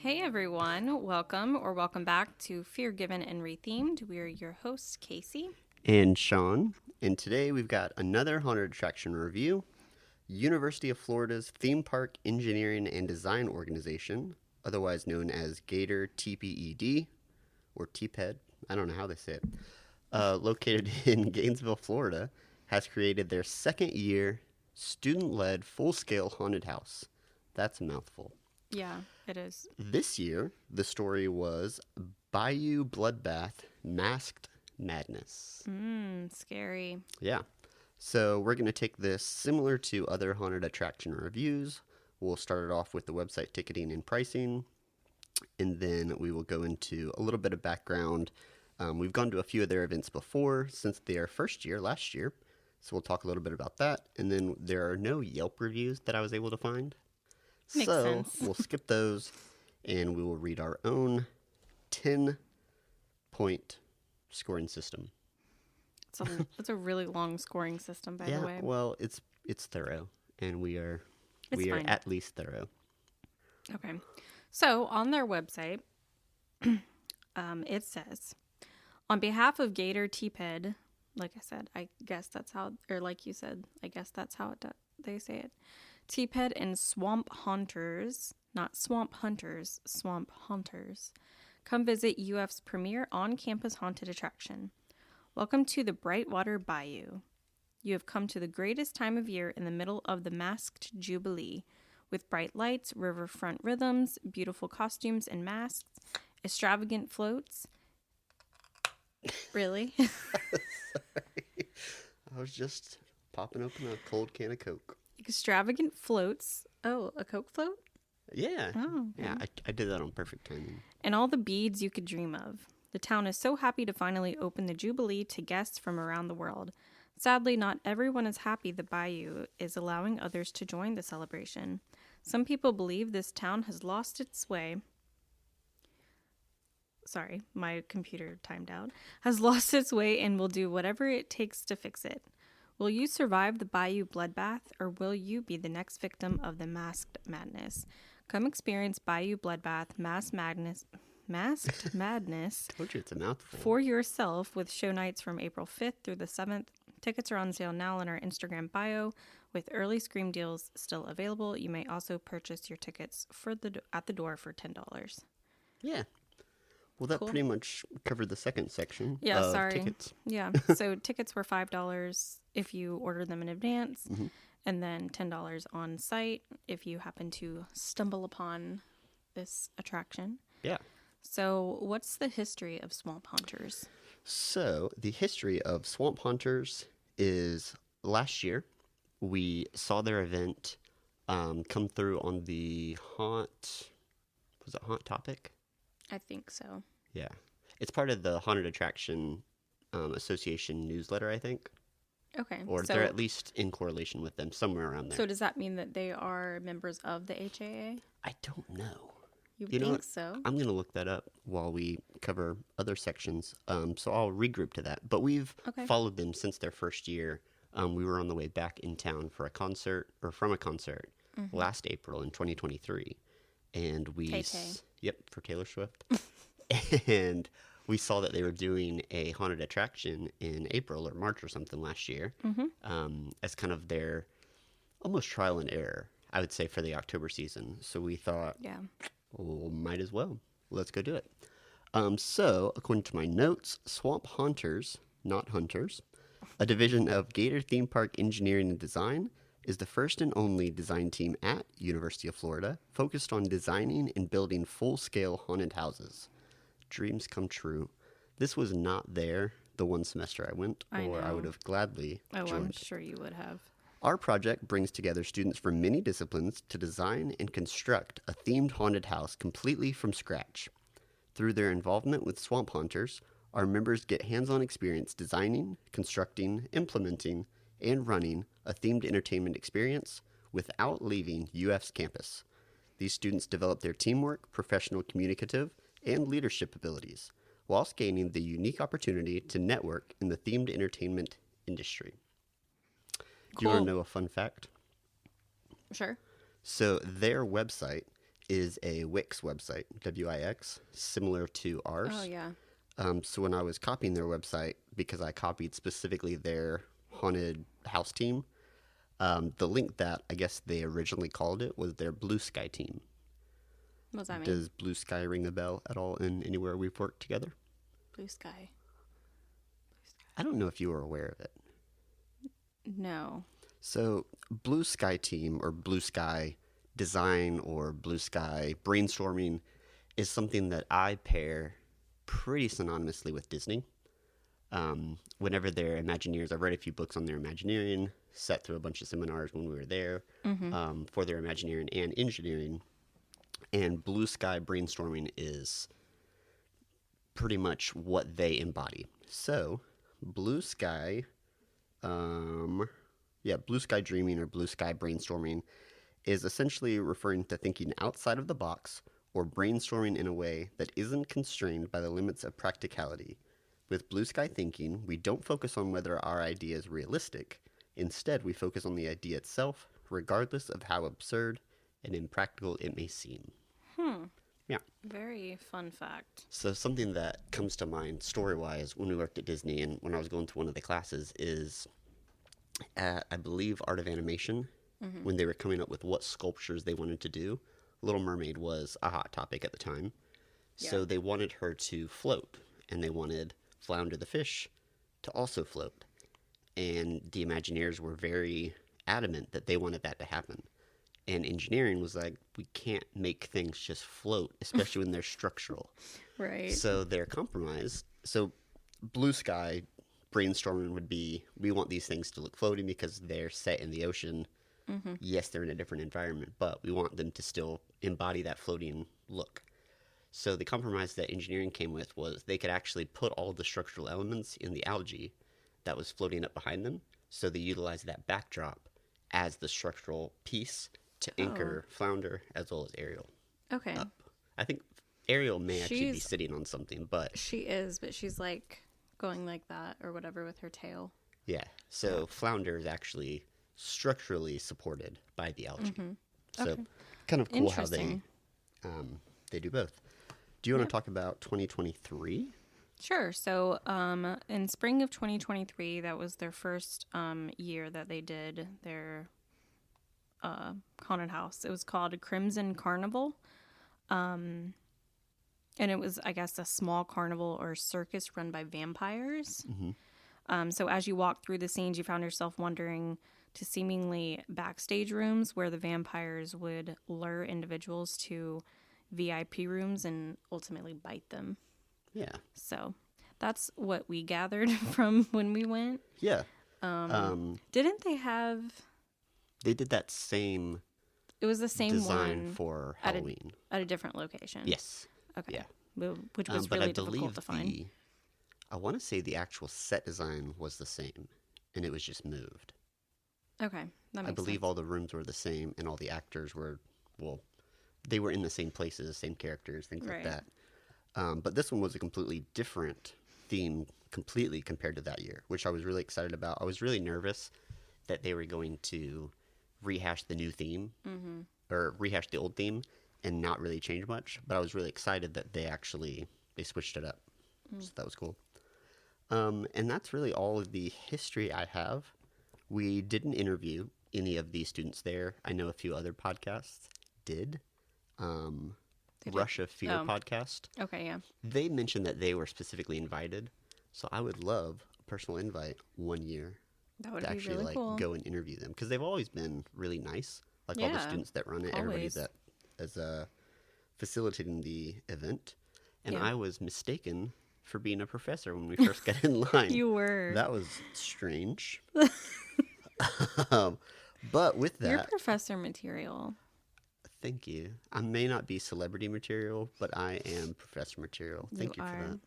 Hey everyone, welcome back to Fear Given and Rethemed. We're your hosts, Casey. And Sean. And today we've got another haunted attraction review. University of Florida's Theme Park Engineering and Design Organization, otherwise known as Gator TPED, or TPED, I don't know how they say it, located in Gainesville, Florida, has created their second year student-led full-scale haunted house. That's a mouthful. Yeah, it is. This year, the story was Bayou Bloodbath Masked Madness. Scary. Yeah. So we're going to take this similar to other haunted attraction reviews. We'll start it off with the website ticketing and pricing, and then we will go into a little bit of background. We've gone to a few of their events before since their first year, last year. So we'll talk a little bit about that. And then there are no Yelp reviews that I was able to find. Makes sense. We'll skip those, and we will read our own 10-point scoring system. It's a really long scoring system, by the way. Well, it's thorough, and we are fine. at least thorough. Okay. So on their website, it says, on behalf of Gator TPED, like I said, I guess that's how, or like you said, I guess that's how they say it. TPED and Swamp Haunters, not Swamp Hunters, Swamp Haunters, come visit UF's premier on-campus haunted attraction. Welcome to the Brightwater Bayou. You have come to the greatest time of year in the middle of the masked jubilee, with bright lights, riverfront rhythms, beautiful costumes and masks, extravagant floats. Really? Sorry. I was just popping open a cold can of Coke. Extravagant floats. Oh, a Coke float? Yeah. Oh. Yeah, I did that on perfect timing. And all the beads you could dream of. The town is so happy to finally open the Jubilee to guests from around the world. Sadly, not everyone is happy the Bayou is allowing others to join the celebration. Some people believe this town has lost its way. Sorry, my computer timed out. Has lost its way and will do whatever it takes to fix it. Will you survive the Bayou Bloodbath, or will you be the next victim of the masked madness? Come experience Bayou Bloodbath Masked Madness Told you it's a mouthful. for yourself with show nights from April 5th through the 7th. Tickets are on sale now on our Instagram bio, with early scream deals still available. You may also purchase your tickets at the door for $10. Yeah. Well, that pretty much covered the second section of tickets. Yeah, so tickets were $5 if you order them in advance, and then $10 on site if you happen to stumble upon this attraction. Yeah. So what's the history of Swamp Haunters? So the history of Swamp Haunters is last year we saw their event come through on the Haunt Topic? I think so. Yeah. It's part of the Haunted Attraction Association newsletter, I think. Okay. Or they're at least in correlation with them, somewhere around there. So does that mean that they are members of the HAA? I don't know. You know think what? so? I'm going to look that up while we cover other sections. So I'll regroup to that. But we've followed them since their first year. We were on the way back in town for a concert, or from a concert, last April in 2023. And we... Yep, for Taylor Swift. And we saw that they were doing a haunted attraction in April or March or something last year as kind of their almost trial and error, I would say, for the October season. So we thought, well, might as well. Let's go do it. So, according to my notes, Swamp Haunters, not Hunters, a division of Gator Theme Park Engineering and Design, is the first and only design team at University of Florida focused on designing and building full-scale haunted houses. Dreams come true. This was not there the one semester I went, or I would have gladly joined. I'm sure you would have. Our project brings together students from many disciplines to design and construct a themed haunted house completely from scratch. Through their involvement with Swamp Haunters, our members get hands-on experience designing, constructing, implementing, and running a themed entertainment experience without leaving UF's campus. These students develop their teamwork, professional communicative, and leadership abilities, whilst gaining the unique opportunity to network in the themed entertainment industry. Do you want to know a fun fact? Sure. So their website is a Wix website, Wix, similar to ours. Oh, yeah. So when I was copying their website, because I copied specifically their haunted house team, the link that I guess they originally called it was their Blue Sky team. What does that mean? Does Blue Sky ring a bell at all in anywhere we've worked together? Blue Sky. I don't know if you were aware of it. No. So Blue Sky team or Blue Sky design or Blue Sky brainstorming is something that I pair pretty synonymously with Disney. Whenever they're Imagineers, I've read a few books on their Imagineering, sat through a bunch of seminars when we were there for their Imagineering and engineering. And Blue Sky brainstorming is pretty much what they embody. So, Blue Sky, Blue Sky dreaming or Blue Sky brainstorming is essentially referring to thinking outside of the box or brainstorming in a way that isn't constrained by the limits of practicality. With Blue Sky thinking, we don't focus on whether our idea is realistic. Instead, we focus on the idea itself, regardless of how absurd and impractical it may seem. Yeah. Very fun fact. So something that comes to mind story-wise when we worked at Disney and when I was going to one of the classes is at, I believe, Art of Animation, when they were coming up with what sculptures they wanted to do. Little Mermaid was a hot topic at the time. Yeah. So they wanted her to float, and they wanted Flounder the fish to also float. And the Imagineers were very adamant that they wanted that to happen. And engineering was like, we can't make things just float, especially when they're structural. Right. So their compromise, so Blue Sky brainstorming would be, we want these things to look floating because they're set in the ocean. Yes, they're in a different environment, but we want them to still embody that floating look. So the compromise that engineering came with was they could actually put all the structural elements in the algae that was floating up behind them. So they utilized that backdrop as the structural piece to anchor Flounder as well as Ariel. Okay. Up. I think Ariel may actually be sitting on something, but she is, but she's like going like that or whatever with her tail. yeah. So Flounder is actually structurally supported by the algae. So kind of cool how they do both. Do you want to talk about 2023? Sure. So in spring of 2023, that was their first year that they did their haunted house. It was called Crimson Carnival. And it was, I guess, a small carnival or circus run by vampires. So as you walked through the scenes, you found yourself wandering to seemingly backstage rooms where the vampires would lure individuals to VIP rooms and ultimately bite them. Yeah. So that's what we gathered from when we went. Yeah. Didn't they have... They did that same... It was the same design one for Halloween. At a different location. Yes. Okay. Yeah. Which was but really I difficult to find. I want to say the actual set design was the same, and it was just moved. Okay, that makes I believe sense. all the rooms were the same, and all the actors were, well, they were in the same places, same characters, things like that. But this one was a completely different theme, completely compared to that year, which I was really excited about. I was really nervous that they were going to rehash the new theme, or rehash the old theme, and not really change much. But I was really excited that they switched it up. So that was cool. And that's really all of the history I have. We didn't interview any of the students there. I know a few other podcasts did. Russia Fear podcast. Okay, yeah. They mentioned that they were specifically invited. So I would love a personal invite one year That would to be actually really cool. go and interview them. Because they've always been really nice. Like all the students that run it, everybody that is facilitating the event. And I was mistaken for being a professor when we first got in line. You were. That was strange. But with that... You're professor material. Thank you. I may not be celebrity material, but I am professor material. Thank you for that.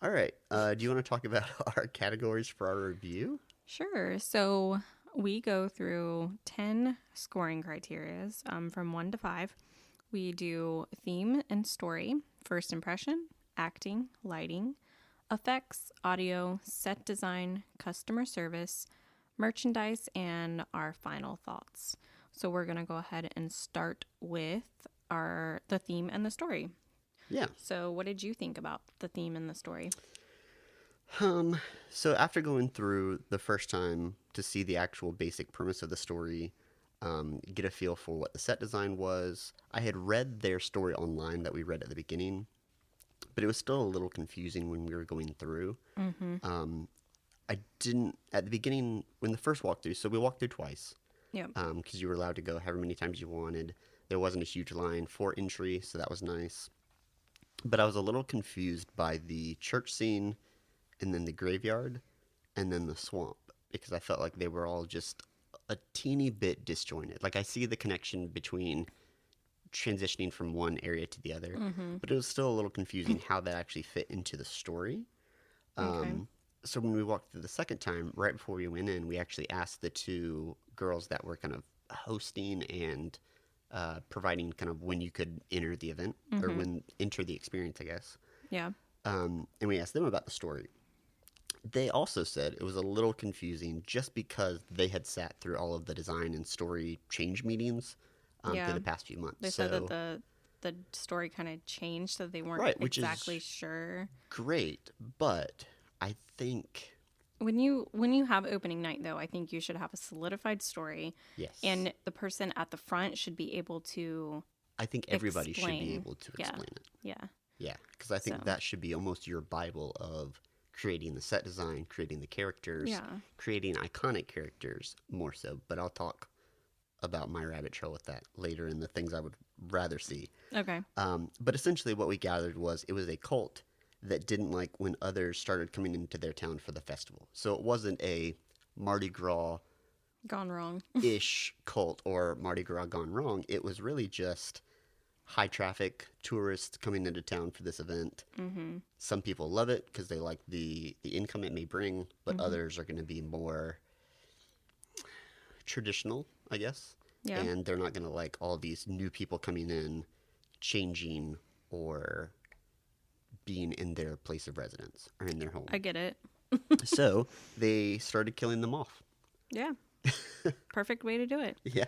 All right. Do you want to talk about our categories for our review? Sure. So we go through 10 scoring criterias from 1 to 5. We do theme and story, first impression, acting, lighting, effects, audio, set design, customer service, merchandise, and our final thoughts. So we're going to go ahead and start with are the theme and the story. Yeah. So what did you think about the theme and the story? So after going through the first time to see the actual basic premise of the story, get a feel for what the set design was, I had read their story online that we read at the beginning, but it was still a little confusing when we were going through. I didn't, at the beginning, when the first walkthrough, so we walked through twice. Yeah. Because you were allowed to go however many times you wanted. There wasn't a huge line for entry, so that was nice. But I was a little confused by the church scene, and then the graveyard, and then the swamp, because I felt like they were all just a teeny bit disjointed. Like, I see the connection between transitioning from one area to the other, but it was still a little confusing how that actually fit into the story. Okay. So when we walked through the second time, right before we went in, we actually asked the two girls that were kind of hosting and providing kind of when you could enter the event, or enter the experience, I guess. Yeah. And we asked them about the story. They also said it was a little confusing just because they had sat through all of the design and story change meetings through the past few months. They said that the story kind of changed, so they weren't Right, which exactly is sure. Great, but I think When you have opening night, though, I think you should have a solidified story. yes, And the person at the front should be able to I think everybody should be explain. able to explain it. Yeah. Yeah, because I think So. that should be almost your Bible of creating the set design, creating the characters, Yeah. creating iconic characters more so. But I'll talk about my rabbit trail with that later in the things I would rather see. Okay. But essentially what we gathered was it was a cult that didn't like when others started coming into their town for the festival. So it wasn't a Mardi Gras-ish Gone wrong. cult or Mardi Gras gone wrong. It was really just high traffic tourists coming into town for this event. Some people love it because they like the income it may bring, but others are going to be more traditional, I guess. Yeah. And they're not going to like all these new people coming in, changing, or being in their place of residence or in their home. I get it. So they started killing them off. Yeah. Perfect way to do it. Yeah.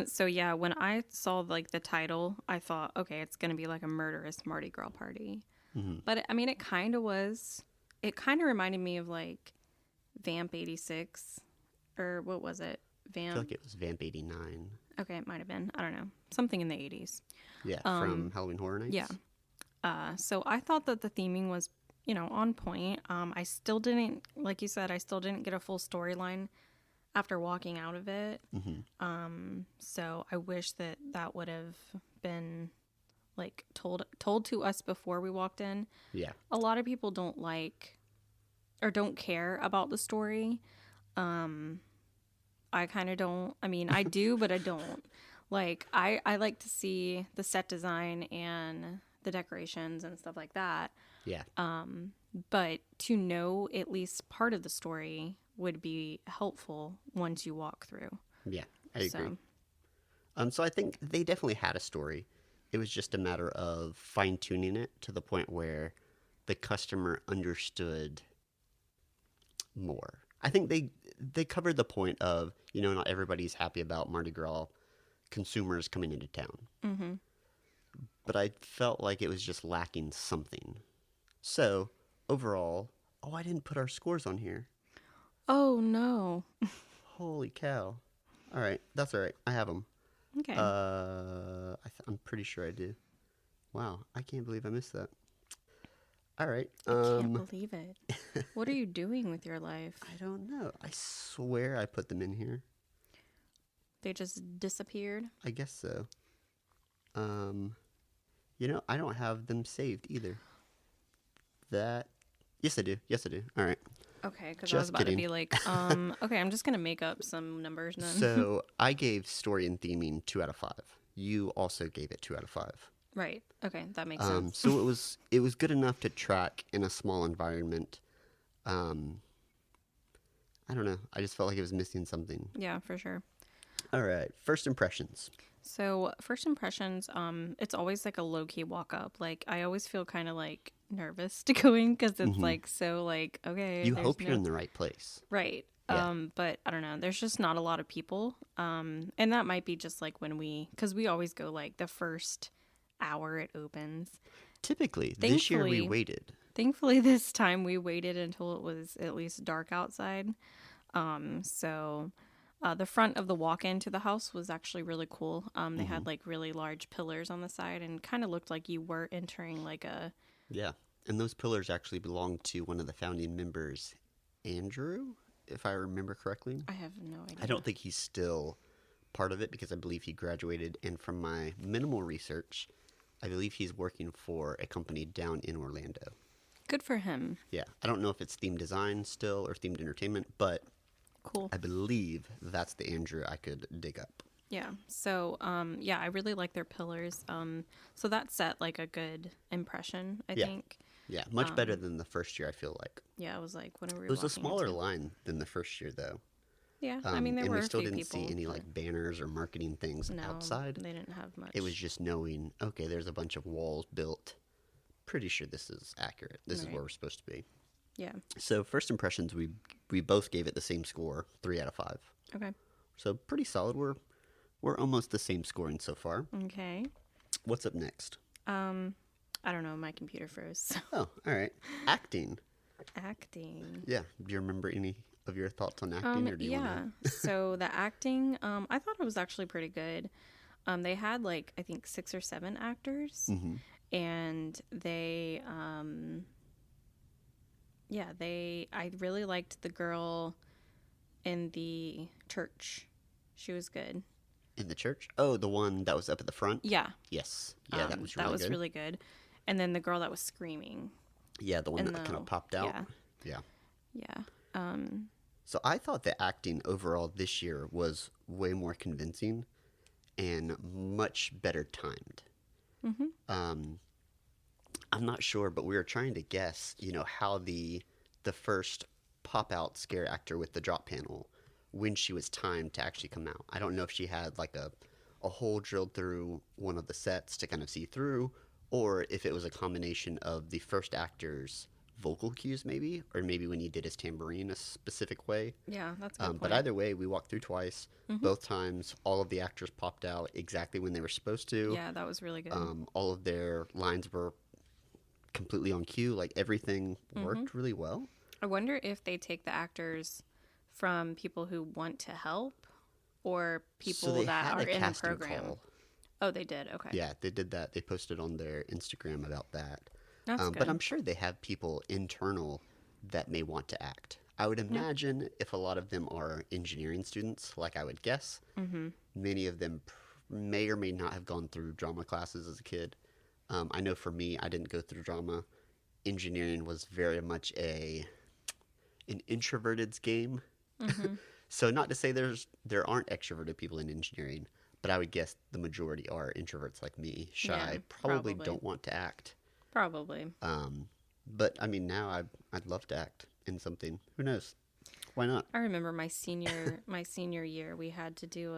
So yeah, when I saw like the title, I thought, okay, it's gonna be like a murderous Mardi Gras party. But I mean, it kind of was. It kind of reminded me of like Vamp 86, or what was it? I feel like it was Vamp 89. Okay, it might have been. I don't know. Something in the 80s. Yeah, from Halloween Horror Nights. Yeah. So I thought that the theming was, on point. I still didn't, like you said, I still didn't get a full storyline after walking out of it. So I wish that would have been like told to us before we walked in. Yeah. A lot of people don't like or don't care about the story. I kind of don't. I mean, I do, but I don't. Like, I like to see the set design and the decorations and stuff like that. Yeah. But to know at least part of the story would be helpful once you walk through. Yeah, I agree. So I think they definitely had a story. It was just a matter of fine-tuning it to the point where the customer understood more. I think they covered the point of, not everybody's happy about Mardi Gras consumers coming into town. But I felt like it was just lacking something. So, overall, I didn't put our scores on here. Oh, no. Holy cow. All right, that's all right. I have them. Okay. I'm pretty sure I do. Wow, I can't believe I missed that. All right. I can't believe it. What are you doing with your life? I don't know. I swear I put them in here. They just disappeared? I guess so. I don't have them saved either. Yes, I do. All right. Okay, because I was about to be like, okay, I'm just going to make up some numbers then. So I gave story and theming 2 out of 5. You also gave it 2 out of 5. Right. Okay, that makes sense. So it was good enough to track in a small environment. I don't know. I just felt like it was missing something. Yeah, for sure. All right. First impressions. So first impressions, it's always like a low-key walk up. Like I always feel kind of like nervous to go in because it's like so like, okay. You hope you're in the right place. Right. Yeah. But I don't know. There's just not a lot of people. And that might be just like because we always go like the first hour it opens. Typically, this year we waited. Thankfully, this time we waited until it was at least dark outside. So the front of the walk-in to the house was actually really cool. They had like really large pillars on the side and kind of looked like you were entering like a... Yeah. And those pillars actually belonged to one of the founding members, Andrew, if I remember correctly. I have no idea. I don't think he's still part of it because I believe he graduated. And from my minimal research, I believe he's working for a company down in Orlando. Good for him. Yeah. I don't know if it's themed design still or themed entertainment, but cool. I believe that's the Andrew I could dig up. Yeah. So, yeah, I really like their pillars. So that set like a good impression, I think. Yeah, much better than the first year, I feel like. Yeah, I was like, whenever we It was a smaller line than the first year, though. Yeah, I mean, there were a few people. And we still didn't see any, like, banners or marketing things outside. They didn't have much. It was just knowing, okay, there's a bunch of walls built. Pretty sure this is accurate. This is where we're supposed to be. Yeah. So, first impressions, we both gave it the same score, 3 out of 5. Okay. So, pretty solid. We're almost the same scoring so far. Okay. What's up next? I don't know. My computer froze. So. Oh, all right. Acting. Acting. Yeah. Do you remember any of your thoughts on acting? Or do you wanna... So the acting, I thought it was actually pretty good. They had like, I think 6 or 7 actors. Mm-hmm. And they, I really liked the girl in the church. She was good. In the church? Oh, the one that was up at the front? Yeah. Yes. Yeah, that was really good. That was really good. And then the girl that was screaming. Yeah, the one that kind of popped out. Yeah. So I thought the acting overall this year was way more convincing and much better timed. Mm-hmm. I'm not sure, but we were trying to guess, how the first pop-out scare actor with the drop panel, when she was timed to actually come out. I don't know if she had like a hole drilled through one of the sets to kind of see through, or if it was a combination of the first actor's vocal cues maybe, or maybe when he did his tambourine a specific way. Yeah, that's a good point. But either way, we walked through twice. Mm-hmm. Both times, all of the actors popped out exactly when they were supposed to. Yeah, that was really good. All of their lines were completely on cue. Like, everything worked really well. I wonder if they take the actors from people who want to help or people that are in the program. Call. Oh, they did? Okay. Yeah, they did that. They posted on their Instagram about that. That's good. But I'm sure they have people internal that may want to act. I would imagine if a lot of them are engineering students, like I would guess, many of them may or may not have gone through drama classes as a kid. I know for me, I didn't go through drama. Engineering was very much an introverted's game. Mm-hmm. So not to say there aren't extroverted people in engineering, but I would guess the majority are introverts like me, shy, probably don't want to act. Probably. But I mean, now I'd love to act in something. Who knows? Why not? I remember my senior year, we had to do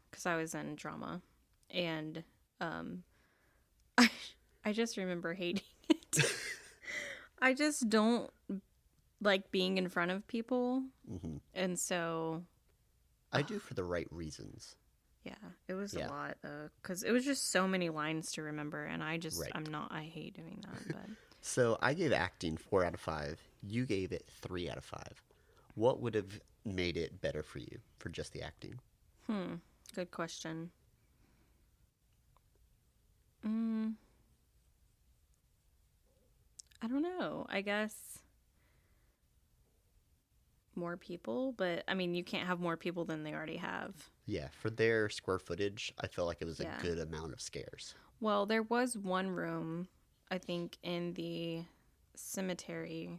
because I was in drama, and I just remember hating it. I just don't like being in front of people, and so I do for the right reasons. Yeah, it was a lot because it was just so many lines to remember, and I hate doing that. But so I gave acting 4 out of 5. You gave it 3 out of 5. What would have made it better for you for just the acting? Good question. I don't know. I guess more people, but I mean, you can't have more people than they already have. Yeah, for their square footage, I felt like it was a good amount of scares. Well, there was one room, I think, in the cemetery,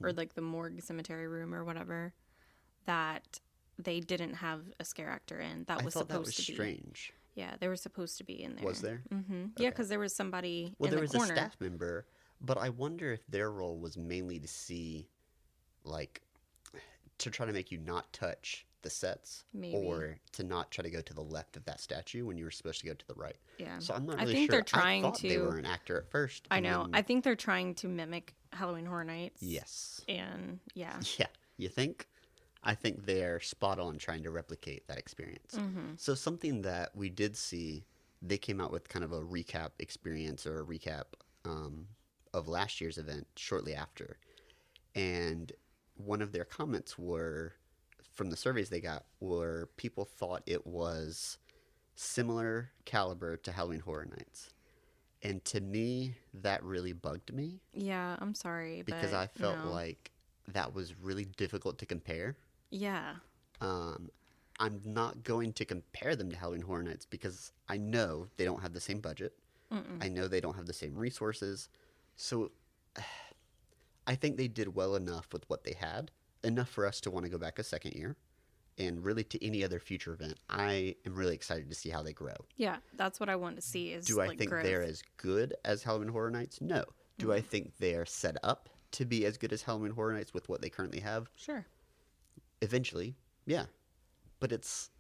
or like the morgue cemetery room or whatever, that they didn't have a scare actor in. That was supposed to be strange. Yeah, they were supposed to be in there. Was there? Mm-hmm. Okay. Yeah, because there was somebody in the corner. Well, there was a staff member, but I wonder if their role was mainly to see, like, to try to make you not touch the sets, or to not try to go to the left of that statue when you were supposed to go to the right. Yeah. So I'm not really I think sure. they're trying I thought they were an actor at first. I know. I think they're trying to mimic Halloween Horror Nights. Yes. And yeah. Yeah. You think? I think they're spot on trying to replicate that experience. Mm-hmm. So something that we did see, they came out with kind of a recap experience or a recap of last year's event shortly after. And one of their comments were, from the surveys they got, were people thought it was similar caliber to Halloween Horror Nights. And to me, that really bugged me. Yeah, I'm sorry, because but I felt no. like that was really difficult to compare. Yeah. I'm not going to compare them to Halloween Horror Nights because I know they don't have the same budget. Mm-mm. I know they don't have the same resources. So I think they did well enough with what they had, enough for us to want to go back a second year. And really to any other future event, I am really excited to see how they grow. Yeah, that's what I want to see is Do I like think growth. they're as good as Halloween Horror Nights? No. Do I think they're set up to be as good as Halloween Horror Nights with what they currently have? Sure. Eventually, yeah. But it's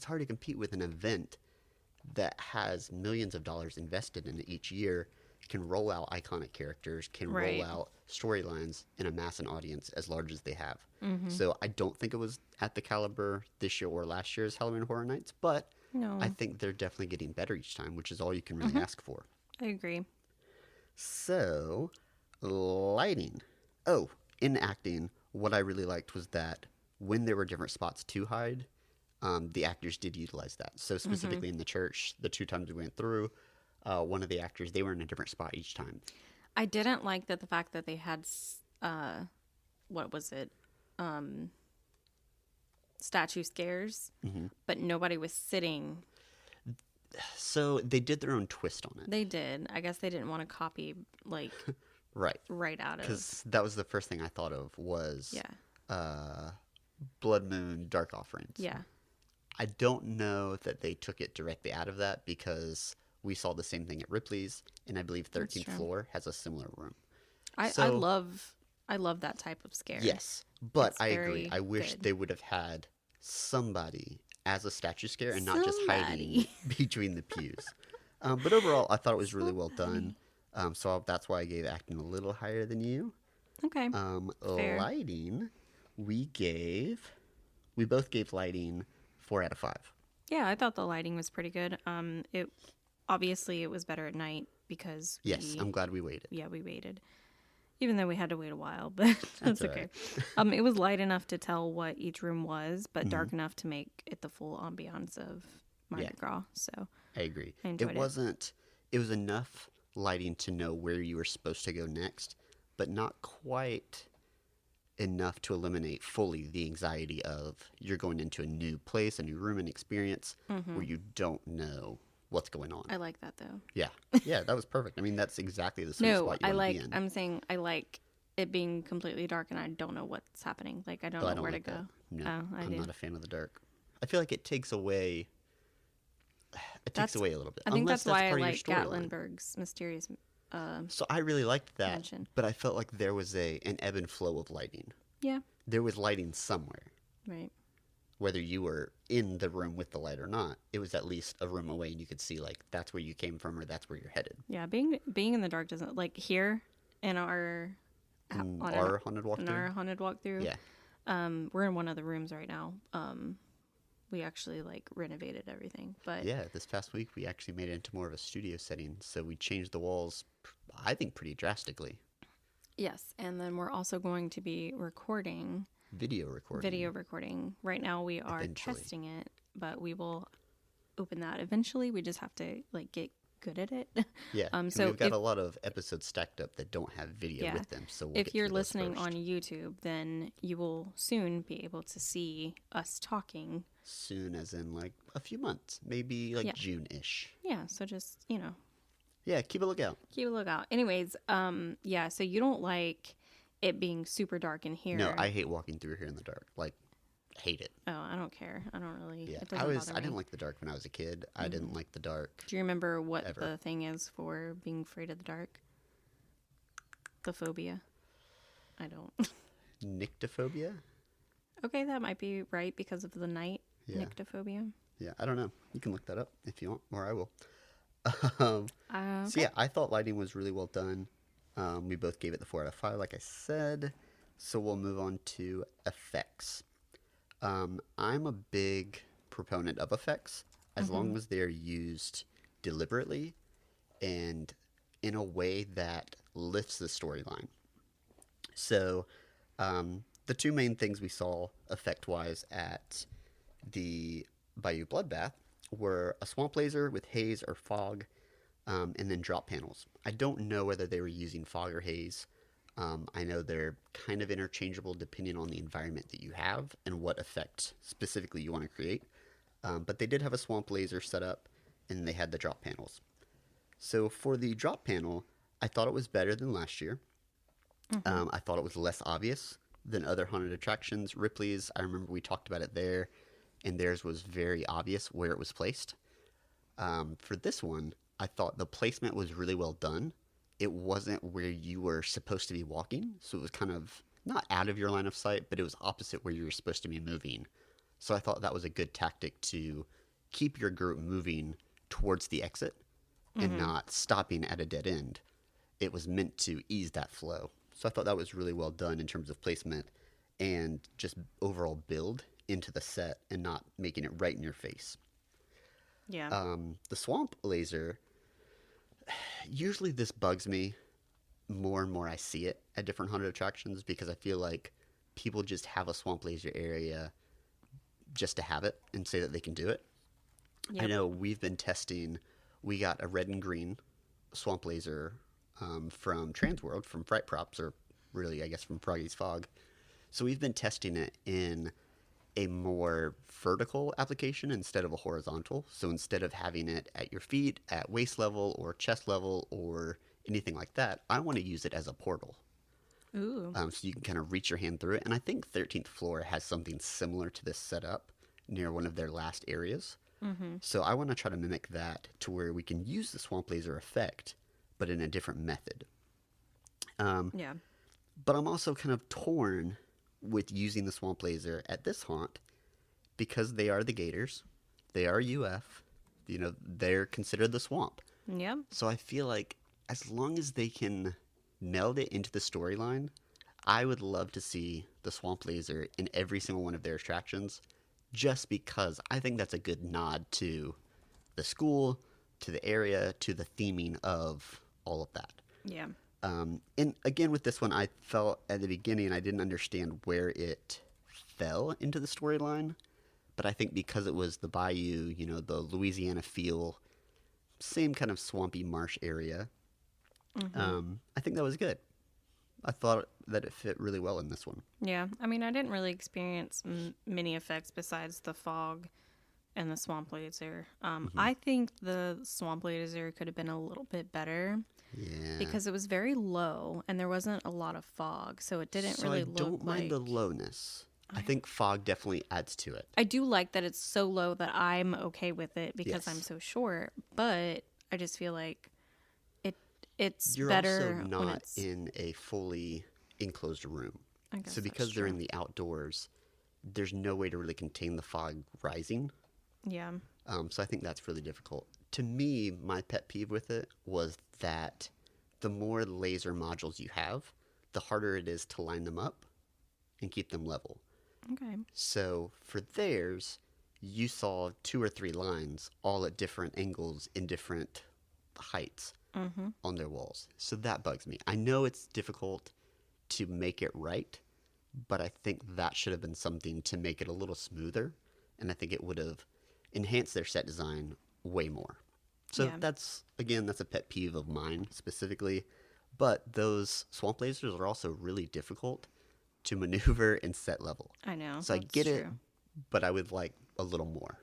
hard to compete with an event that has millions of dollars invested in it each year, can roll out iconic characters, can Right. roll out storylines, and amass an audience as large as they have. So I don't think it was at the caliber this year or last year's Halloween Horror Nights, but No, I think they're definitely getting better each time, which is all you can really ask for. I agree. So, lighting. Oh, in acting, what I really liked was that when there were different spots to hide, the actors did utilize that. So specifically in the church, the 2 times we went through, one of the actors, they were in a different spot each time. I didn't like that the fact that they had what was it? Statue scares, but nobody was sitting. So they did their own twist on it. They did. I guess they didn't want to copy like Right. right out of. Because that was the first thing I thought of was Yeah. Blood Moon Dark Offerings. Yeah. I don't know that they took it directly out of that because we saw the same thing at Ripley's, and I believe 13th true. floor has a similar room. I love that type of scare. Yes, but It's I very agree. I wish good. they would have had somebody as a statue scare and not just hiding between the pews. But overall, I thought it was really well done. So that's why I gave acting a little higher than you. Okay. Fair. Lighting, we both gave lighting 4 out of 5. Yeah, I thought the lighting was pretty good. It obviously it was better at night because Yes, I'm glad we waited. Yeah, we waited. Even though we had to wait a while, but that's okay. Right. It was light enough to tell what each room was, but Mm-hmm. dark enough to make it the full ambiance of Mardi Gras. So I agree. I enjoyed it. It was enough lighting to know where you were supposed to go next, but not quite enough to eliminate fully the anxiety of you're going into a new place, a new room and experience where you don't know what's going on. I like that though. Yeah, that was perfect. I mean, that's exactly the sweet No, spot you I want like. to be in. I'm saying I like it being completely dark and I don't know what's happening. Like I don't Oh, know I don't where like to go. that. No, Oh, I I'm do. not a fan of the dark. I feel like it takes away. It takes away a little bit. I think Unless that's why I part of like your storyline. Gatlinburg's mysterious. So I really liked that, Mention. but I felt like there was an ebb and flow of lighting. Yeah. There was lighting somewhere. Right. Whether you were in the room with the light or not, it was at least a room away, and you could see like that's where you came from or that's where you're headed. Yeah. Being in the dark doesn't like here in our Our haunted walkthrough. in our haunted walkthrough. Yeah. We're in one of the rooms right now. We actually like renovated everything, but Yeah, this past week we actually made it into more of a studio setting, so we changed the walls, I think, pretty drastically. yes. And then we're also going to be recording Video recording. Right now we are Eventually. testing it, but we will open that eventually. We just have to like get good at it. Yeah. And So we've got if- a lot of episodes stacked up that don't have video Yeah. with them, so we'll if get you're through those listening first. on YouTube, then you will soon be able to see us talking. Soon, as in like a few months, maybe like Yeah. June-ish. Yeah, so just, Yeah, keep a lookout. keep a lookout. Anyways, yeah, so you don't like it being super dark in here. No, I hate walking through here in the dark. Like, hate it. Oh, I don't care. I don't really. Yeah, It doesn't bother me. I didn't like the dark when I was a kid. I didn't like the dark. Do you remember what ever. the thing is for being afraid of the dark? The phobia. I don't. Nyctophobia? Okay, that might be right because of the night. Yeah. Nyctophobia. Yeah, I don't know. You can look that up if you want, or I will. So Okay. yeah, I thought lighting was really well done. We both gave it the 4 out of 5, like I said. So we'll move on to effects. I'm a big proponent of effects as Mm-hmm. long as they're used deliberately and in a way that lifts the storyline. So, the two main things we saw effect wise at the Bayou Bloodbath were a swamp laser with haze or fog, and then drop panels. I don't know whether they were using fog or haze. I know they're kind of interchangeable depending on the environment that you have and what effect specifically you want to create. But they did have a swamp laser set up, and they had the drop panels. So for the drop panel, I thought it was better than last year. Mm-hmm. I thought it was less obvious than other haunted attractions. Ripley's, I remember we talked about it there, and theirs was very obvious where it was placed. For this one, I thought the placement was really well done. It wasn't where you were supposed to be walking, so it was kind of not out of your line of sight, but it was opposite where you were supposed to be moving. So I thought that was a good tactic to keep your group moving towards the exit and Mm-hmm. not stopping at a dead end. It was meant to ease that flow. So I thought that was really well done in terms of placement and just overall build into the set and not making it right in your face. Yeah. The swamp laser, usually this bugs me more and more I see it at different haunted attractions because I feel like people just have a swamp laser area just to have it and say that they can do it. I Yep. know we've been testing, we got a red and green swamp laser from Transworld, from Fright Props, or really, I guess, from Froggy's Fog. So we've been testing it in a more vertical application instead of a horizontal. So instead of having it at your feet, at waist level, or chest level, or anything like that, I want to use it as a portal. Ooh. So you can kind of reach your hand through it. And I think 13th Floor has something similar to this setup near one of their last areas. Mm-hmm. So I want to try to mimic that to where we can use the swamp laser effect, but in a different method. Yeah. But I'm also kind of torn with using the swamp laser at this haunt because they are the Gators, they are UF, they're considered the swamp. Yep. So I feel like as long as they can meld it into the storyline, I would love to see the swamp laser in every single one of their attractions just because I think that's a good nod to the school, to the area, to the theming of all of that. Yeah. And again, with this one, I felt at the beginning I didn't understand where it fell into the storyline. But I think because it was the bayou, the Louisiana feel, same kind of swampy marsh area, Mm-hmm. I think that was good. I thought that it fit really well in this one. Yeah. I mean, I didn't really experience many effects besides the fog and the swamp laser. Mm-hmm. I think the swamp laser could have been a little bit better Yeah. because it was very low and there wasn't a lot of fog, so it didn't So really I look don't mind like. the lowness. I think fog definitely adds to it. I do like that it's so low that I'm okay with it because I'm Yes. so short, but I just feel like it it's You're better also when not it's. in a fully enclosed room. I guess So that's because they're true. in the outdoors, there's no way to really contain the fog rising. Yeah. So I think that's really difficult. To me, my pet peeve with it was that the more laser modules you have, the harder it is to line them up and keep them level. Okay. So for theirs, you saw 2 or 3 lines all at different angles in different heights Mm-hmm. on their walls. So that bugs me. I know it's difficult to make it right, but I think that should have been something to make it a little smoother, and I think it would have enhanced their set design way more. So Yeah. that's a pet peeve of mine specifically. But those swamp lasers are also really difficult to maneuver and set level. I know. So I That's get it, true. but I would like a little more.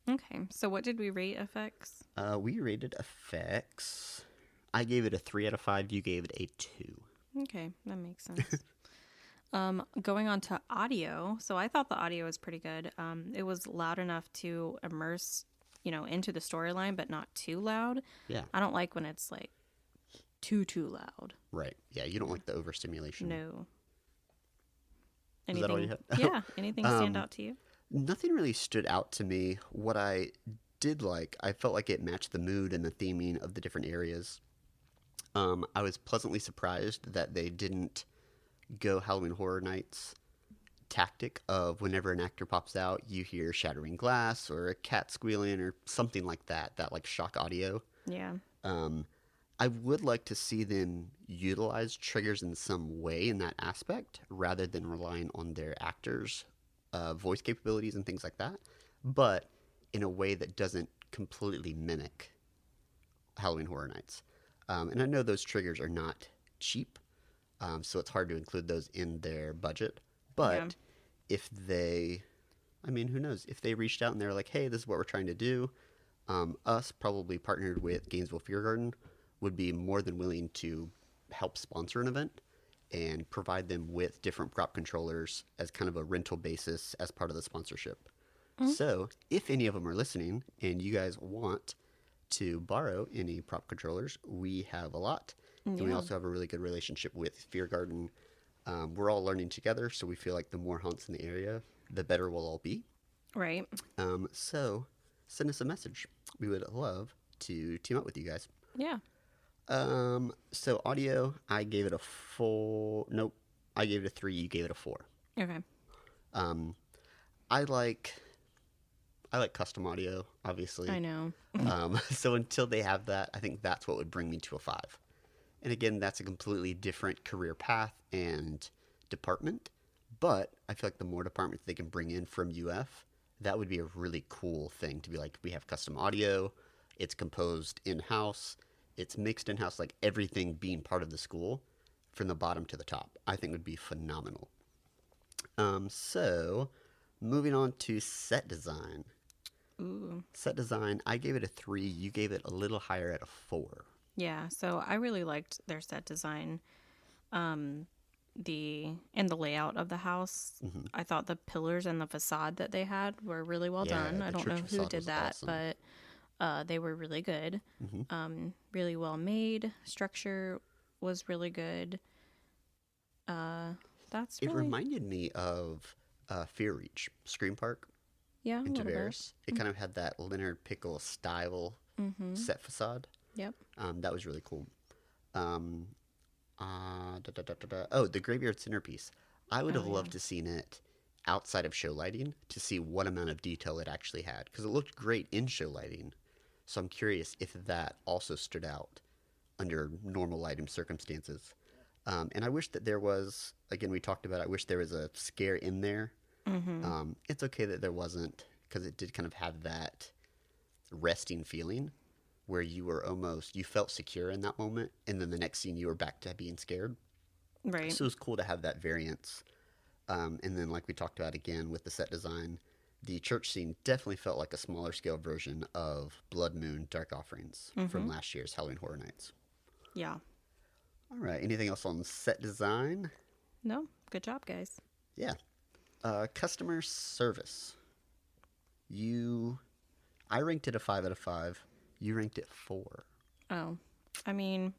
Okay. So what did we rate effects? We rated effects. I gave it a 3 out of 5. You gave it a 2. Okay, that makes sense. Going on to audio. So I thought the audio was pretty good. It was loud enough to immerse, into the storyline, but not too loud. Yeah. I don't like when it's like too loud. Right. Yeah, you don't like the overstimulation. No. Is that all you Anything? had? Yeah. Anything stand out to you? Nothing really stood out to me. What I did like, I felt like it matched the mood and the theming of the different areas. I was pleasantly surprised that they didn't go Halloween Horror Nights tactic of whenever an actor pops out, you hear shattering glass or a cat squealing or something like that, that like shock audio. Yeah. I would like to see them utilize triggers in some way in that aspect rather than relying on their actors' voice capabilities and things like that, but in a way that doesn't completely mimic Halloween Horror Nights. And I know those triggers are not cheap, so it's hard to include those in their budget. But if they, I mean, who knows? If they reached out and they're like, hey, this is what we're trying to do, us, probably partnered with Gainesville Fear Garden, would be more than willing to help sponsor an event and provide them with different prop controllers as kind of a rental basis as part of the sponsorship. Mm-hmm. So if any of them are listening and you guys want to borrow any prop controllers, we have a lot. Yeah. And we also have a really good relationship with Fear Garden. We're all learning together, so we feel like the more haunts in the area, the better we'll all be. Right. So send us a message. We would love to team up with you guys. Yeah. So audio, I gave it a 4. Nope. I gave it a 3. You gave it a 4. Okay. I like custom audio, obviously. I know. So until they have that, I think that's what would bring me to a 5. And again, that's a completely different career path and department. But I feel like the more departments they can bring in from UF, that would be a really cool thing to be like, we have custom audio, it's composed in-house, it's mixed in-house, like everything being part of the school from the bottom to the top, I think would be phenomenal. So moving on to set design. Ooh. Set design, I gave it a 3. You gave it a little higher at a 4. Yeah, so I really liked their set design. The layout of the house. Mm-hmm. I thought the pillars and the facade that they had were really well done. I don't know who did that, awesome. But they were really good. Mm-hmm. Really well made. Structure was really good. It reminded me of Fear Reach, Scream Park. Yeah, in Tavares. It kind of had that Leonard Pickle style set facade. Yep. That was really cool. The Graveyard Centerpiece. I would have loved to seen it outside of show lighting to see what amount of detail it actually had, because it looked great in show lighting. So I'm curious if that also stood out under normal lighting circumstances. And I wish that there was, again, we talked about, I wish there was a scare in there. Mm-hmm. It's okay that there wasn't, because it did kind of have that resting feeling where you felt secure in that moment, and then the next scene you were back to being scared. Right. So it was cool to have that variance. And then like we talked about again with the set design, the church scene definitely felt like a smaller scale version of Blood Moon Dark Offerings from last year's Halloween Horror Nights. Yeah. All right. Anything else on set design? No. Good job, guys. Yeah. Customer service. I ranked it a 5 out of 5. You ranked it 4. Oh, I mean,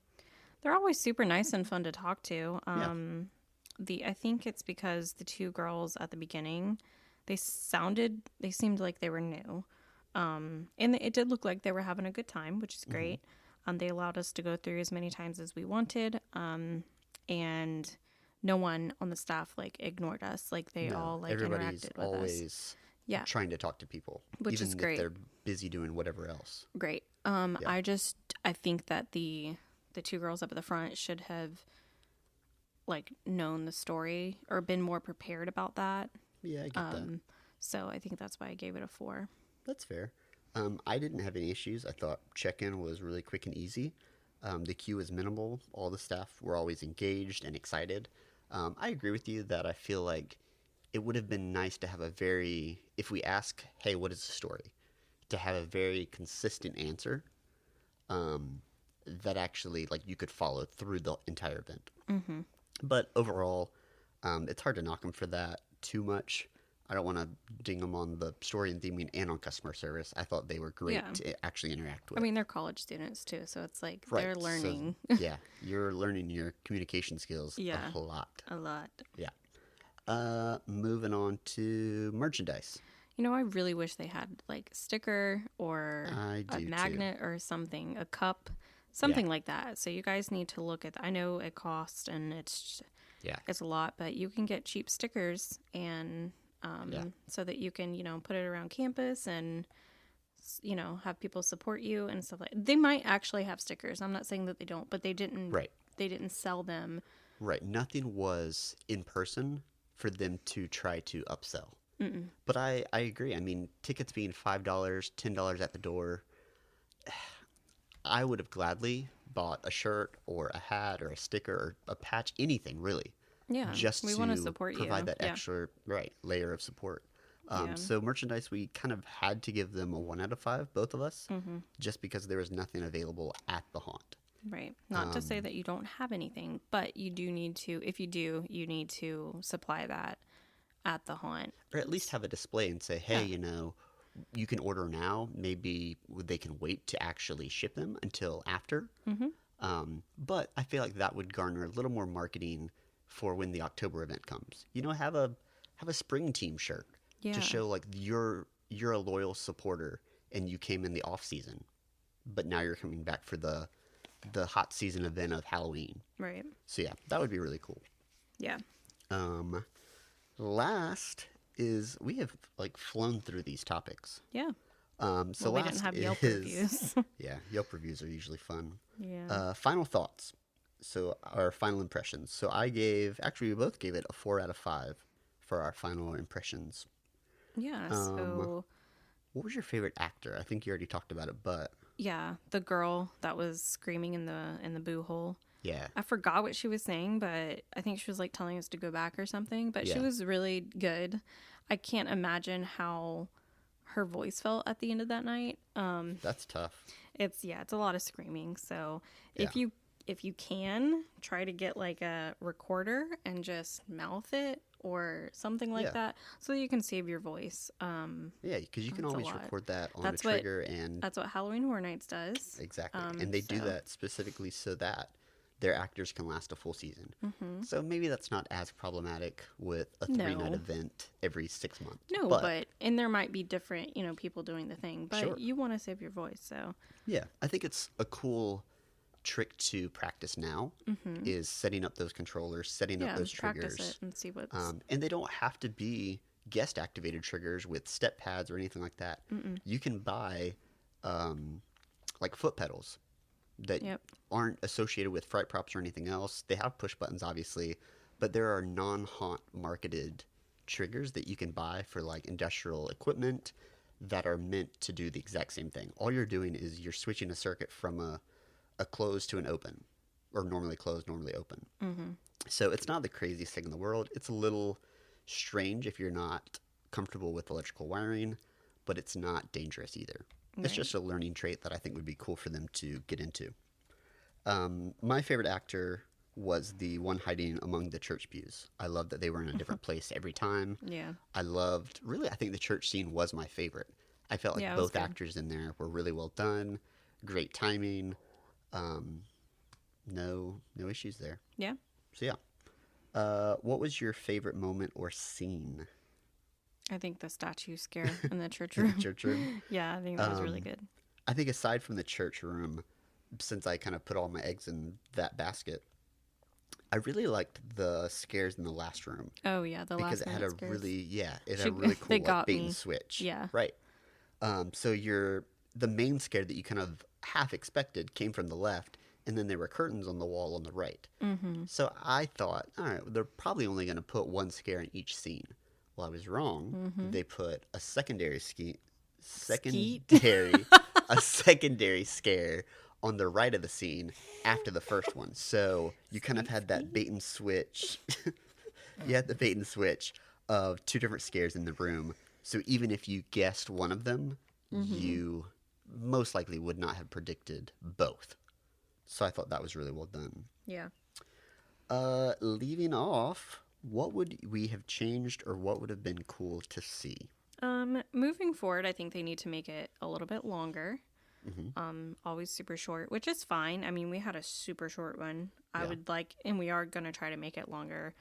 they're always super nice and fun to talk to. I think it's because the 2 girls at the beginning, they seemed like they were new. And it did look like they were having a good time, which is great. They allowed us to go through as many times as we wanted. And no one on the staff ignored us. They all interacted with us. Everybody's always trying to talk to people, which is great. Even if they're busy doing whatever else. Great. I think that the 2 girls up at the front should have known the story or been more prepared about that. Yeah, I get that. So I think that's why I gave it a 4. That's fair. I didn't have any issues. I thought check-in was really quick and easy. The queue was minimal. All the staff were always engaged and excited. I agree with you that I feel like it would have been nice to have if we ask, hey, what is the story? To have a very consistent answer that actually you could follow through the entire event. Mm-hmm. But overall, it's hard to knock them for that too much. I don't want to ding them on the story and theming and on customer service. I thought they were great to actually interact with. I mean, they're college students too, so it's they're learning. So, yeah, you're learning your communication skills a lot. A lot. Yeah. Moving on to merchandise. I really wish they had a sticker or a magnet or something, a cup, something like that. So you guys need to look at I know it costs and it's Yeah. It's a lot, but you can get cheap stickers and so that you can, put it around campus and, have people support you and stuff like that. They might actually have stickers. I'm not saying that they don't, but they didn't. Right. They didn't sell them. Right. Nothing was in person for them to try to upsell. But I agree. I mean, tickets being $5, $10 at the door, I would have gladly bought a shirt or a hat or a sticker or a patch, anything really. Yeah, Just we to want to support provide you. that Yeah. extra layer of support. Yeah. So merchandise, we kind of had to give them a 1 out of 5, both of us, just because there was nothing available at the haunt. Right. Not to say that you don't have anything, but you do need to, if you do, you need to supply that at the haunt. Or at least have a display and say, hey, you can order now. Maybe they can wait to actually ship them until after. But I feel like that would garner a little more marketing for when the October event comes. Have a spring team shirt to show like you're a loyal supporter and you came in the off season, but now you're coming back for the hot season event of Halloween. Right. So yeah, that would be really cool. Yeah. Last is we have like flown through these topics. Yeah. So we last didn't have Yelp is, reviews. Yeah, Yelp reviews are usually fun. Yeah. Final thoughts. So our final impressions. So we both gave it a 4 out of 5 for our final impressions. Yeah. So what was your favorite actor? I think you already talked about it, but yeah, the girl that was screaming in the boo hole. yeah. I forgot what she was saying, but I think she was like telling us to go back or something. But she was really good. I can't imagine how her voice felt at the end of that night. That's tough. It's a lot of screaming. So if you can try to get like a recorder and just mouth it or something like that, so that you can save your voice. Yeah, because you can always record that on That's a trigger, and that's what Halloween Horror Nights does. exactly, and they do that specifically so that their actors can last a full season. So maybe that's not as problematic with a 3-night event every 6 months. No, but and there might be different, people doing the thing, but you want to save your voice, so. Yeah, I think it's a cool trick to practice now is setting up those controllers, setting up those triggers. Practice it and see what's... and they don't have to be guest activated triggers with step pads or anything like that. You can buy like foot pedals that aren't associated with fright props or anything else. They have push buttons, obviously, but there are non-haunt marketed triggers that you can buy for like industrial equipment that are meant to do the exact same thing. All you're doing is you're switching a circuit from a closed to an open, or normally closed, normally open. So it's not the craziest thing in the world. It's a little strange if you're not comfortable with electrical wiring, but it's not dangerous either. Right. It's just a learning trait that I think would be cool for them to get into. My favorite actor was the one hiding among the church pews. I loved that they were in a different place every time. Yeah. I think the church scene was my favorite. I felt like both actors in there were really well done, great timing, no issues there. Yeah. So yeah. What was your favorite moment or scene? I think the statue scare in the church room. Church room? Yeah, I think that was really good. I think aside from the church room, since I kind of put all my eggs in that basket, I really liked the scares in the last room. Oh yeah, the last because it had a scares. really had a really cool like, bait and switch. Yeah, right. So the main scare that you kind of half expected came from the left, and then there were curtains on the wall on the right. Mm-hmm. So I thought, all right, they're probably only going to put one scare in each scene. Well, I was wrong. Mm-hmm. They put a secondary scare on the right of the scene after the first one. So you kind of had that bait and switch. You had the bait and switch of two different scares in the room. So even if you guessed one of them, you most likely would not have predicted both. So I thought that was really well done. Yeah. Leaving off, what would we have changed or what would have been cool to see? Moving forward, I think they need to make it a little bit longer. Mm-hmm. Always super short, which is fine. I mean, we had a super short one. I would like, and we are going to try to make it longer.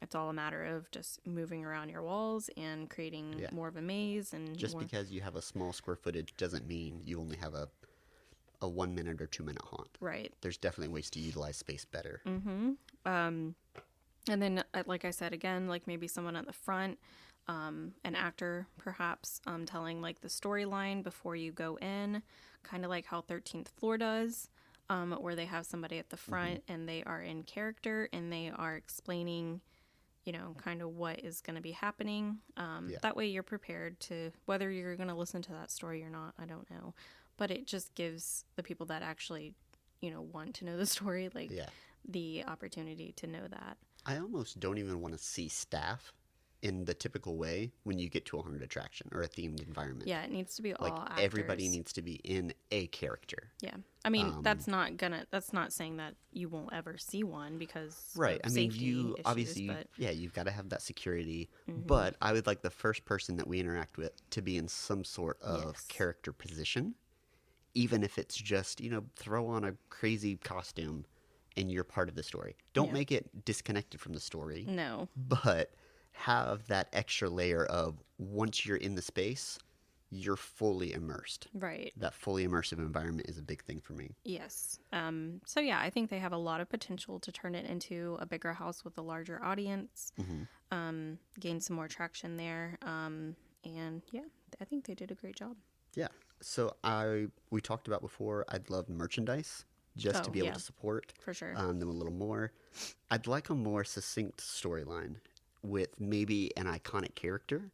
It's all a matter of just moving around your walls and creating more of a maze. And just because you have a small square footage doesn't mean you only have a 1 minute or 2 minute haunt. Right. There's definitely ways to utilize space better. Mm-hmm. And then, like I said, again, like maybe someone at the front, an actor perhaps, telling like the storyline before you go in, kind of like how 13th Floor does, where they have somebody at the front and they are in character and they are explaining, you know, kind of what is going to be happening. That way you're prepared to, whether you're going to listen to that story or not, I don't know. But it just gives the people that actually, you know, want to know the story, like the opportunity to know that. I almost don't even want to see staff in the typical way when you get to a haunted attraction or a themed environment. Yeah, it needs to be like all actors. Everybody needs to be in a character. Yeah. I mean, that's not saying that you won't ever see one because right. of safety issues, obviously, you've got to have that security. But I would like the first person that we interact with to be in some sort of character position, even if it's just, you know, throw on a crazy costume and you're part of the story. Don't make it disconnected from the story. No. But have that extra layer of once you're in the space, you're fully immersed. Right. That fully immersive environment is a big thing for me. Yes. So yeah, I think they have a lot of potential to turn it into a bigger house with a larger audience, gain some more traction there. And yeah, I think they did a great job. Yeah. So we talked about before, I'd love merchandise just to be able to support for sure. Them a little more. I'd like a more succinct storyline with maybe an iconic character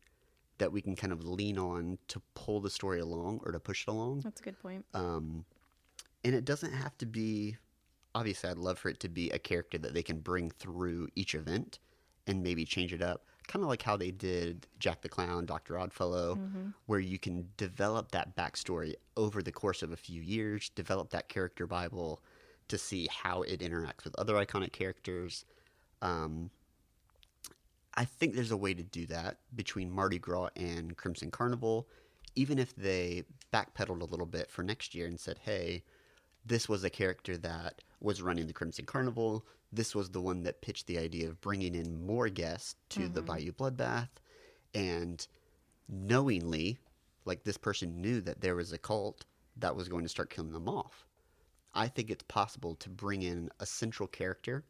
that we can kind of lean on to pull the story along or to push it along. That's a good point. And it doesn't have to be, obviously I'd love for it to be a character that they can bring through each event and maybe change it up. Kind of like how they did Jack the Clown, Dr. Oddfellow, where you can develop that backstory over the course of a few years, develop that character Bible to see how it interacts with other iconic characters. I think there's a way to do that between Mardi Gras and Crimson Carnival, even if they backpedaled a little bit for next year and said, hey, this was a character that was running the Crimson Carnival. This was the one that pitched the idea of bringing in more guests to the Bayou Bloodbath. And knowingly, like this person knew that there was a cult that was going to start killing them off. I think it's possible to bring in a central character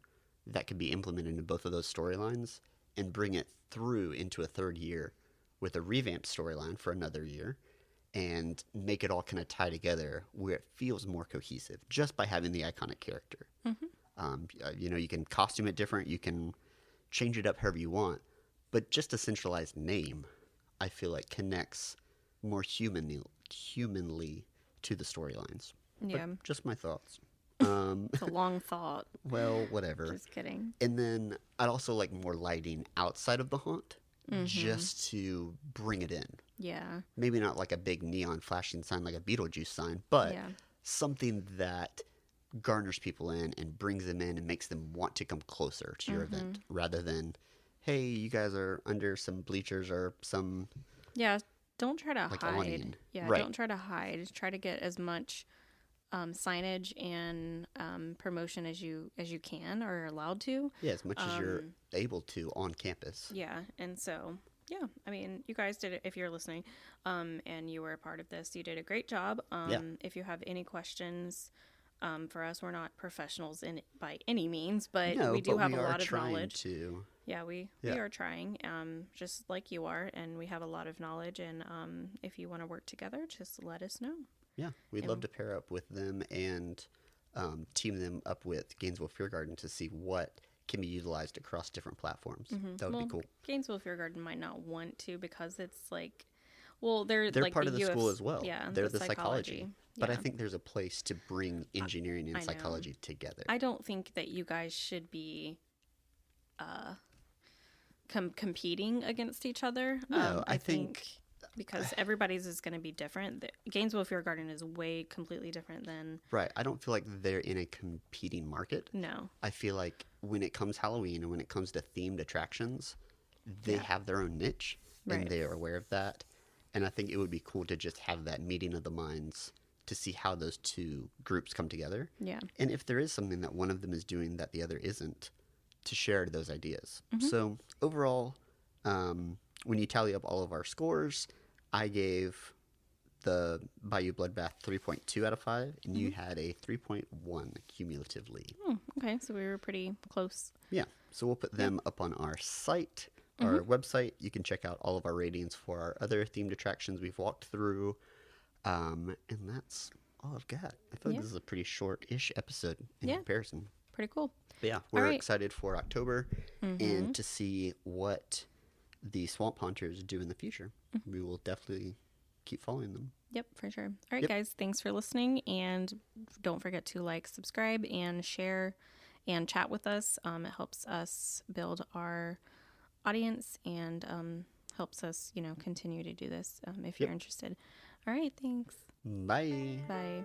that could be implemented in both of those storylines and bring it through into a third year with a revamped storyline for another year and make it all kind of tie together where it feels more cohesive just by having the iconic character. You know, you can costume it different, you can change it up however you want, but just a centralized name, I feel like connects more humanly to the storylines. Yeah. But just my thoughts. It's a long thought. Well, whatever. Just kidding. And then I'd also like more lighting outside of the haunt just to bring it in. Yeah. Maybe not like a big neon flashing sign like a Beetlejuice sign, but something that garners people in and brings them in and makes them want to come closer to your event rather than, hey, you guys are under some bleachers or some... Yeah, don't try to like hide. awning. Yeah, Right. don't try to hide. Try to get as much signage and promotion as you can or are allowed to. Yeah, as much as you're able to on campus. Yeah, and so yeah, I mean, you guys did it. If you're listening, and you were a part of this, you did a great job. If you have any questions for us, we're not professionals in it by any means, but we do have a lot of knowledge. Yeah, we are trying, just like you are, and we have a lot of knowledge. And if you want to work together, just let us know. Yeah, we'd love to pair up with them and team them up with Gainesville Fear Garden to see what can be utilized across different platforms. That would be cool. Gainesville Fear Garden might not want to because it's like, well, they're like part of the school as well. Yeah, they're the psychology. But I Yeah. think there's a place to bring engineering and psychology together. I don't think that you guys should be competing against each other. No, I think because everybody's is going to be different. Gainesville Fear Garden is way completely different than... Right. I don't feel like they're in a competing market. No. I feel like when it comes Halloween and when it comes to themed attractions, they have their own niche and they are aware of that. And I think it would be cool to just have that meeting of the minds to see how those two groups come together. Yeah. And if there is something that one of them is doing that the other isn't, to share those ideas. So overall, when you tally up all of our scores, I gave the Bayou Bloodbath 3.2 out of 5, and you had a 3.1 cumulatively. Oh, okay. So we were pretty close. Yeah. So we'll put them up on our site, our website. You can check out all of our ratings for our other themed attractions we've walked through. And that's all I've got. I feel like this is a pretty short-ish episode in comparison. Pretty cool. But yeah, we're excited for October and to see what the Swamp Haunters do in the future. We will definitely keep following them. Yep, for sure. All right, guys, thanks for listening. And don't forget to like, subscribe, and share and chat with us. It helps us build our audience and helps us, continue to do this if you're interested. All right, thanks. Bye. Bye.